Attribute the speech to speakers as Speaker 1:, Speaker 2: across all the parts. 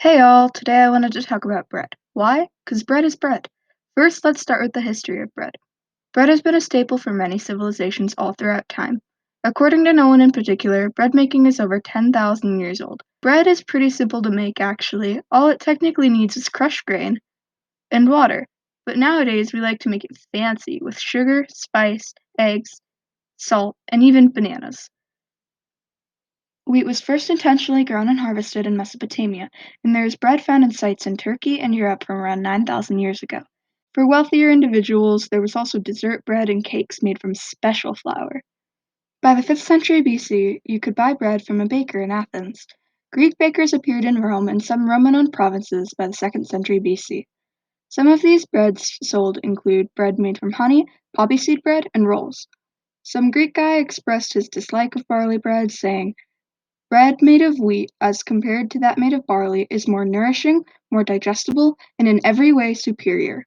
Speaker 1: Hey all, today I wanted to talk about bread. Why? Because bread is bread. First, let's start with the history of bread. Bread has been a staple for many civilizations all throughout time. According to no one in particular, bread making is over 10,000 years old. Bread is pretty simple to make actually. All it technically needs is crushed grain and water. But nowadays we like to make it fancy with sugar, spice, eggs, salt, and even bananas. Wheat was first intentionally grown and harvested in Mesopotamia, and there is bread found in sites in Turkey and Europe from around 9,000 years ago. For wealthier individuals, there was also dessert bread and cakes made from special flour. By the 5th century BC, you could buy bread from a baker in Athens. Greek bakers appeared in Rome and some Roman-owned provinces by the 2nd century BC. Some of these breads sold include bread made from honey, poppy seed bread, and rolls. Some Greek guy expressed his dislike of barley bread, saying, "Bread made of wheat, as compared to that made of barley, is more nourishing, more digestible, and in every way superior."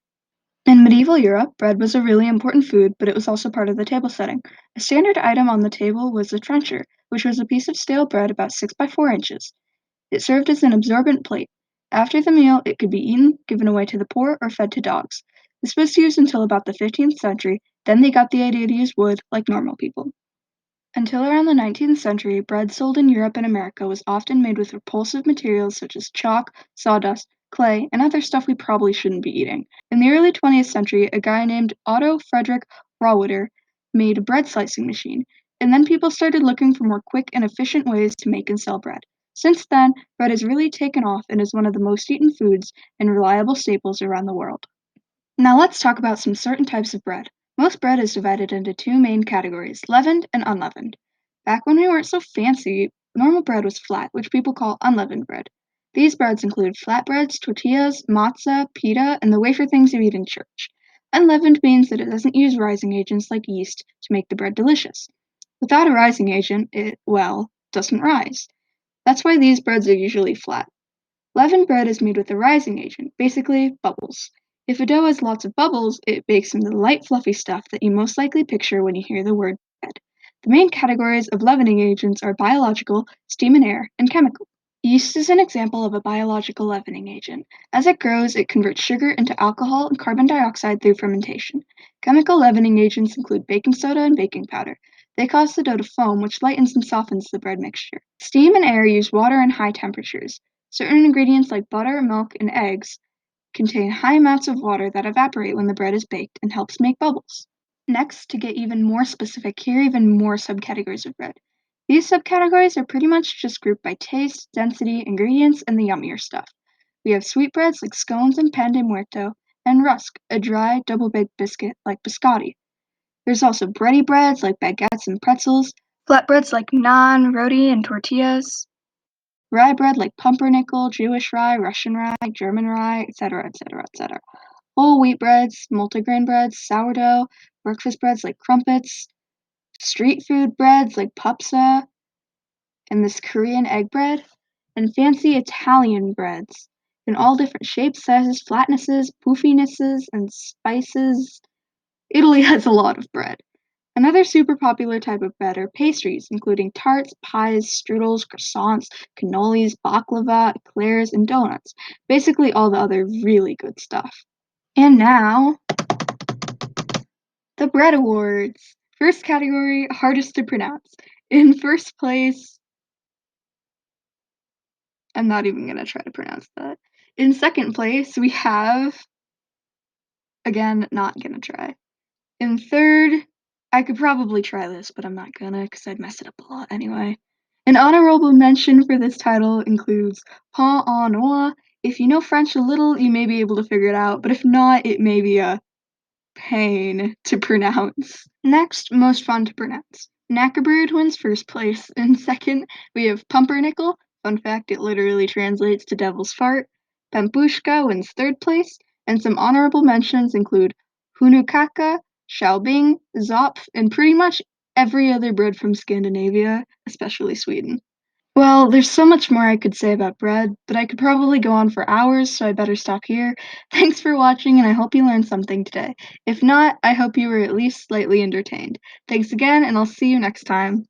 Speaker 1: In medieval Europe, bread was a really important food, but it was also part of the table setting. A standard item on the table was the trencher, which was a piece of stale bread about 6 by 4 inches. It served as an absorbent plate. After the meal, it could be eaten, given away to the poor, or fed to dogs. This was used until about the 15th century, then they got the idea to use wood like normal people. Until around the 19th century, bread sold in Europe and America was often made with repulsive materials such as chalk, sawdust, clay, and other stuff we probably shouldn't be eating. In the early 20th century, a guy named Otto Friedrich Rohwedder made a bread slicing machine, and then people started looking for more quick and efficient ways to make and sell bread. Since then, bread has really taken off and is one of the most eaten foods and reliable staples around the world. Now let's talk about some certain types of bread. Most bread is divided into two main categories, leavened and unleavened. Back when we weren't so fancy, normal bread was flat, which people call unleavened bread. These breads include flatbreads, tortillas, matzah, pita, and the wafer things you eat in church. Unleavened means that it doesn't use rising agents like yeast to make the bread delicious. Without a rising agent, it, well, doesn't rise. That's why these breads are usually flat. Leavened bread is made with a rising agent, basically bubbles. If a dough has lots of bubbles, it bakes into the light, fluffy stuff that you most likely picture when you hear the word bread. The main categories of leavening agents are biological, steam and air, and chemical. Yeast is an example of a biological leavening agent. As it grows, it converts sugar into alcohol and carbon dioxide through fermentation. Chemical leavening agents include baking soda and baking powder. They cause the dough to foam, which lightens and softens the bread mixture. Steam and air use water and high temperatures. Certain ingredients like butter, milk, and eggs contain high amounts of water that evaporate when the bread is baked and helps make bubbles. Next, to get even more specific, here are even more subcategories of bread. These subcategories are pretty much just grouped by taste, density, ingredients, and the yummier stuff. We have sweetbreads like scones and pan de muerto, and rusk, a dry, double-baked biscuit like biscotti. There's also bready breads like baguettes and pretzels, flatbreads like naan, roti, and tortillas, rye bread like pumpernickel, Jewish rye, Russian rye, German rye, etc., etc., etc. Whole wheat breads, multigrain breads, sourdough, breakfast breads like crumpets, street food breads like pupsa, and this Korean egg bread, and fancy Italian breads in all different shapes, sizes, flatnesses, poofinesses, and spices. Italy has a lot of bread. Another super popular type of bread are pastries, including tarts, pies, strudels, croissants, cannolis, baklava, eclairs, and donuts. Basically all the other really good stuff. And now, the Bread Awards. First category, hardest to pronounce. In first place, I'm not even gonna try to pronounce that. In second place, we have, again, not gonna try. In third, I could probably try this, but I'm not gonna because I'd mess it up a lot anyway. An honorable mention for this title includes Pain en Noix. If you know French a little, you may be able to figure it out, but if not, it may be a pain to pronounce. Next, most fun to pronounce. Knackebrud wins first place. In second, we have Pumpernickel. Fun fact, it literally translates to devil's fart. Pampushka wins third place, and some honorable mentions include Hunukaka, Xiaobing, Zopf, and pretty much every other bread from Scandinavia, especially Sweden. Well, there's so much more I could say about bread, but I could probably go on for hours, so I better stop here. Thanks for watching, and I hope you learned something today. If not, I hope you were at least slightly entertained. Thanks again, and I'll see you next time.